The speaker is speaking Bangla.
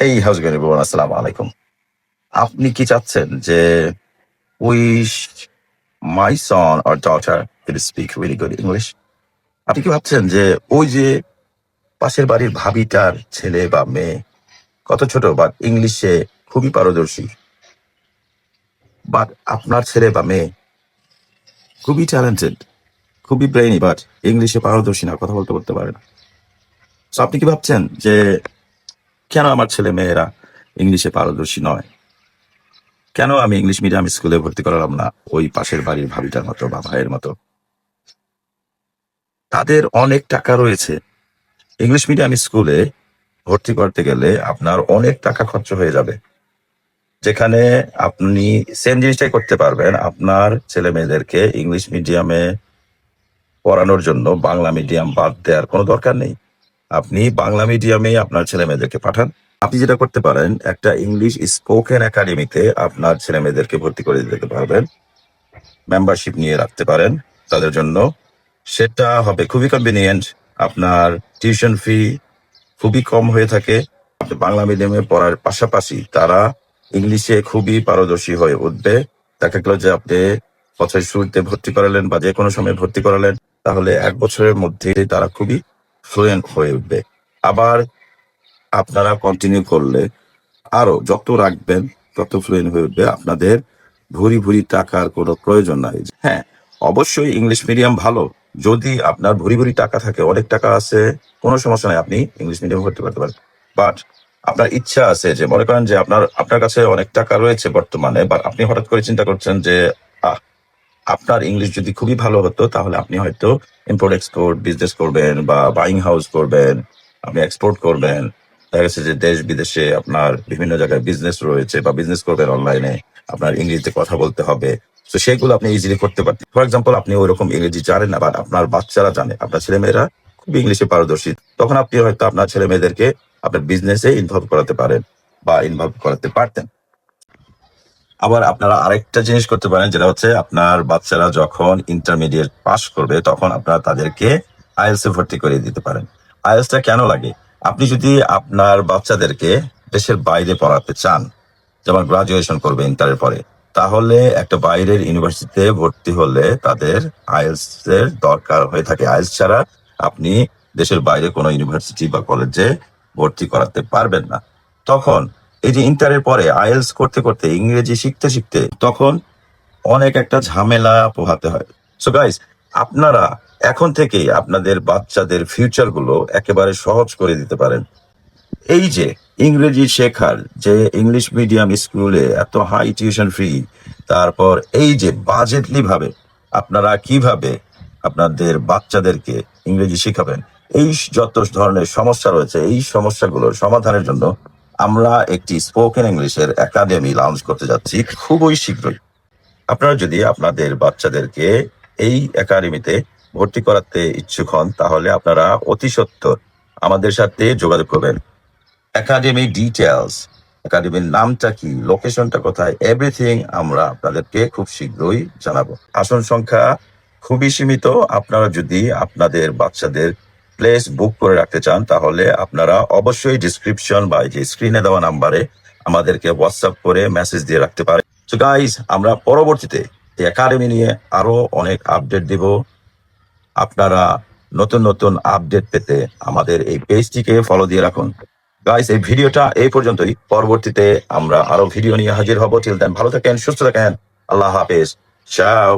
এই হাউস গেন এভরিওয়ান, আসসালামু আলাইকুম। আপনি কি চাচ্ছেন যে wish my Son or daughter could speak really good English? আপনি কি ভাবছেন যে ওই যে পাশের বাড়ির ভাবিটার ছেলে বা মেয়ে কত ছোট বাট ইংলিশে খুবই পারদর্শী, বাট আপনার ছেলে বা মেয়ে খুবই ট্যালেন্টেড, খুবই ব্রেইনি, বাট ইংলিশে পারদর্শী না, কথা বলতে বলতে পারে না। সো আপনি কি ভাবছেন যে কেন আমার ছেলে মেয়েরা ইংলিশে পারদর্শী নয়? কেন আমি ইংলিশ মিডিয়াম স্কুলে ভর্তি করালাম না ওই পাশের বাড়ির ভাবিটার মতো বা ভাইয়ের মতো? তাদের অনেক টাকা রয়েছে। ইংলিশ মিডিয়াম স্কুলে ভর্তি করতে গেলে আপনার অনেক টাকা খরচ হয়ে যাবে। যেখানে আপনি সেম জিনিসটাই করতে পারবেন, আপনার ছেলে মেয়েদেরকে ইংলিশ মিডিয়ামে পড়ানোর জন্য বাংলা মিডিয়াম বাদ দেওয়ার কোনো দরকার নেই। আপনি বাংলা মিডিয়ামে আপনার ছেলে মেয়েদেরকে পাঠান। আপনি যেটা করতে পারেন, একটা ইংলিশ স্পোকেন একাডেমিতে আপনার ছেলে মেয়েদেরকে ভর্তি করে দিতে পারবেন, মেম্বারশিপ নিয়ে রাখতে পারেন তাদের জন্য। সেটা হবে খুবই কনভিনিয়েন্ট। আপনার টিউশন ফি খুবই কম হয়ে থাকে। আপনি বাংলা মিডিয়ামে পড়ার পাশাপাশি তারা ইংলিশে খুবই পারদর্শী হয়ে উঠবে। দেখা গেল যে আপনি বছরের শুরুতে ভর্তি করালেন বা যে কোনো সময় ভর্তি করালেন, তাহলে 1 বছরের মধ্যে তারা খুবই ফ্লুয়েন্ট হয়ে উঠবে। আবার আপনারা কন্টিনিউ করলে আরো যত রাখবেন তত ফ্লুয়েন্ট হয়ে উঠবে। আপনাদের ভুরি ভুরি টাকার কোনো প্রয়োজন নাই। হ্যাঁ, অবশ্যই ইংলিশ মিডিয়াম ভালো। যদি আপনার ভুরি ভুরি টাকা থাকে, অনেক টাকা আছে, কোনো সমস্যা নাই, আপনি ইংলিশ মিডিয়ামে ভর্তি করতে পারেন। বাট আপনার ইচ্ছা আছে যে, মনে করেন যে আপনার কাছে অনেক টাকা রয়েছে বর্তমানে, বাট আপনি হঠাৎ করে চিন্তা করছেন যে আহ আপনার ইংলিশ যদি খুবই ভালো হতো, তাহলে আপনি হয়তো ইম্পোর্ট এক্সপোর্ট বিজনেস করবেন বা বাইং হাউস করবেন, আপনি এক্সপোর্ট করবেন। দেখা গেছে যে দেশ বিদেশে আপনার বিভিন্ন জায়গায় বিজনেস রয়েছে বা বিজনেস করবেন অনলাইনে, আপনার ইংরেজিতে কথা বলতে হবে। তো সেগুলো আপনি ইজিলি করতে পারতেন। ফর এক্সাম্পল, আপনি ওইরকম ইংরেজি জানেন না, বাট আপনার বাচ্চারা জানে, আপনার ছেলেমেয়েরা খুব ইংলিশে পারদর্শী। তখন আপনি হয়তো আপনার ছেলে মেয়েদেরকে আপনার বিজনেসে ইনভলভ করাতে পারেন বা ইনভলভ করাতে পারতেন। আবার আপনারা আরেকটা জিনিস করতে পারেন, যেটা হচ্ছে আপনার বাচ্চারা যখন ইন্টারমিডিয়েট পাস করবে, তখন আপনারা তাদেরকে আইএলস এ ভর্তি করে দিতে পারেন। আইএলসটা কেন লাগে? আপনি যদি আপনার বাচ্চাদেরকে দেশের বাইরে পড়াতে চান, যেমন গ্রাজুয়েশন করবে ইন্টারের পরে, তাহলে একটা বাইরের ইউনিভার্সিটিতে ভর্তি হলে তাদের আইএলস এর দরকার হয়ে থাকে। আইএলস ছাড়া আপনি দেশের বাইরে কোনো ইউনিভার্সিটি বা কলেজে ভর্তি করাতে পারবেন না। তখন এই যে ইন্টারের পরে আইএলস করতে করতে ইংরেজি শিখতে শিখতে তখন অনেক একটা ঝামেলা পোহাতে হয়। সো গাইস, আপনারা এখন থেকেই আপনাদের বাচ্চাদের ফিউচার গুলো একেবারে সহজ করে দিতে পারেন। এই যে ইংরেজি শেখার যে ইংলিশ মিডিয়াম স্কুলে এত হাই টিউশন ফি, তারপর এই যে বাজেটলি ভাবে আপনারা কিভাবে আপনাদের বাচ্চাদেরকে ইংরেজি শিখাবেন, এই যত ধরনের সমস্যা রয়েছে, এই সমস্যাগুলোর সমাধানের জন্য আমরা একটি স্পোকেন ইংলিশের একাডেমি লঞ্চ করতে যাচ্ছি খুবই শীঘ্রই। আপনারা যদি আপনাদের বাচ্চাদেরকে এই একাডেমিতে ভর্তি করাতে ইচ্ছুক হন, তাহলে আপনারা অতি সত্বর আমাদের সাথে যোগাযোগ করবেন। একাডেমি ডিটেলস, একাডেমির নামটা কি, লোকেশনটা কোথায়, এভরিথিং আমরা আপনাদেরকে খুব শীঘ্রই জানাবো। আসন সংখ্যা খুবই সীমিত। আপনারা যদি আপনাদের বাচ্চাদের প্লেস বুক করে রাখতে চান, তাহলে আপনারা অবশ্যই ডিসক্রিপশন বা এই যে স্ক্রিনে দেওয়া নাম্বারে আমাদেরকে হোয়াটসঅ্যাপ করে মেসেজ দিয়ে রাখতে পারেন। সো গাইস, আমরা পরবর্তীতে এই একাডেমি নিয়ে আরো অনেক আপডেট দিব। আপনারা নতুন নতুন আপডেট পেতে আমাদের এই পেজটিকে ফলো দিয়ে রাখুন। গাইস, এই ভিডিওটা এই পর্যন্তই। পরবর্তীতে আমরা আরো ভিডিও নিয়ে হাজির হব। টিল দেন ভালো থাকেন, সুস্থ থাকেন। আল্লাহ হাফেজ। চাও।